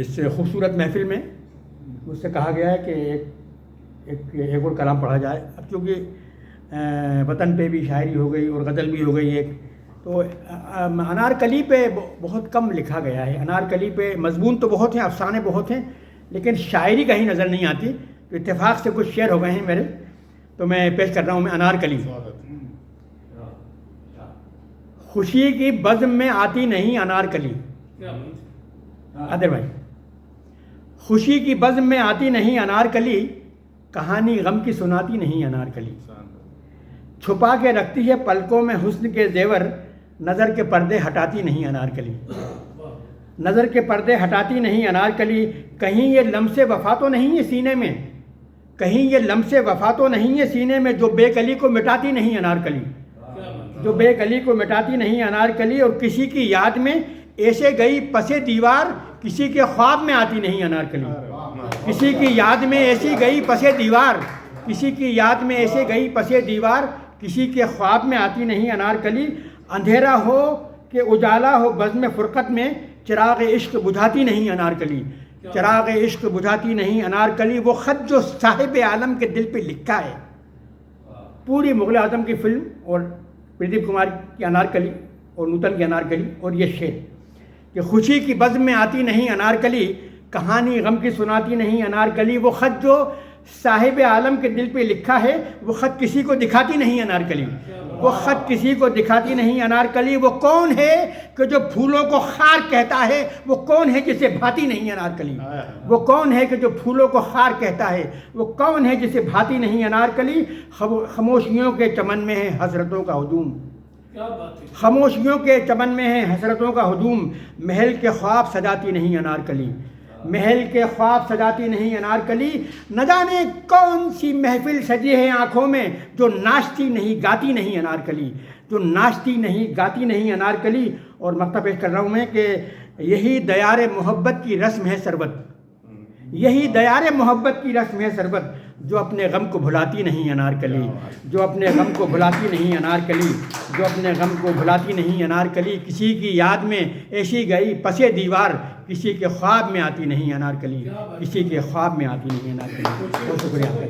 اس خوبصورت محفل میں مجھ سے کہا گیا ہے کہ ایک اور کلام پڑھا جائے. اب چونکہ وطن پہ بھی شاعری ہو گئی اور غزل بھی ہو گئی ایک، تو انارکلی پہ بہت کم لکھا گیا ہے. انارکلی پہ مضمون تو بہت ہیں، افسانے بہت ہیں، لیکن شاعری کہیں نظر نہیں آتی. تو اتفاق سے کچھ شعر ہو گئے ہیں میرے، تو میں پیش کر رہا ہوں. میں انارکلی. خوشی کی بزم میں آتی نہیں انارکلی. ادر بھائی، خوشی کی بزم میں آتی نہیں انارکلی، کہانی غم کی سناتی نہیں انارکلی. چھپا کے رکھتی ہے پلکوں میں حسن کے زیور، نظر کے پردے ہٹاتی نہیں انارکلی. نظر کے پردے ہٹاتی نہیں انارکلی. کہیں یہ لمس وفا تو نہیں ہے سینے میں، کہیں یہ لمس وفا تو نہیں ہے سینے میں، جو بے کلی کو مٹاتی نہیں انارکلی. جو بے کلی کو مٹاتی نہیں انارکلی. اور کسی کی یاد میں ایسے گئی پسے دیوار، کسی کے خواب میں آتی نہیں انارکلی. کسی کی یاد میں ایسی گئی پسے دیوار، کسی کی یاد میں ایسے گئی پسے دیوار، کسی کے خواب میں آتی نہیں انارکلی. اندھیرا ہو کہ اجالا ہو بزم فرقت میں، چراغ عشق بجھاتی نہیں انارکلی. چراغ عشق بجھاتی نہیں انارکلی. وہ خط جو صاحب عالم کے دل پہ لکھا ہے، پوری مغل اعظم کی فلم اور پردیپ کمار کی انارکلی اور نوتن کی انارکلی، اور یہ شعر کہ خوشی کی بزم میں آتی نہیں انارکلی، کہانی غم کی سناتی نہیں انارکلی. وہ خط جو صاحب عالم کے دل پہ لکھا ہے، وہ خط کسی کو دکھاتی نہیں انارکلی. وہ خط کسی کو دکھاتی نہیں انارکلی. وہ کون ہے کہ جو پھولوں کو خار کہتا ہے، وہ کون ہے جسے بھاتی نہیں انارکلی. وہ کون ہے کہ جو پھولوں کو خار کہتا ہے، وہ کون ہے جسے بھاتی نہیں انارکلی. خاموشیوں کے چمن میں ہے حسرتوں کا ہجوم، خاموشیوں کے چمن میں ہے حسرتوں کا ہجوم. محل کے خواب سجاتی نہیں انارکلی. محل کے خواب سجاتی نہیں انارکلی. نہ جانے کون سی محفل سجی ہے آنکھوں میں، جو ناچتی نہیں گاتی نہیں انارکلی. جو ناچتی نہیں گاتی نہیں انارکلی. اور مقطع پیش کر رہا ہوں میں کہ یہی دیار محبت کی رسم ہے سربت، یہی دیار محبت کی رسم ہے سربت، جو اپنے غم کو بھلاتی نہیں انارکلی. جو اپنے غم کو بھلاتی نہیں انارکلی. جو اپنے غم کو بھلاتی نہیں انارکلی. کسی کی یاد میں ایسی گئی پسے دیوار، کسی کے خواب میں آتی نہیں انارکلی. کسی کے خواب میں آتی نہیں انارکلی. بہت شکریہ.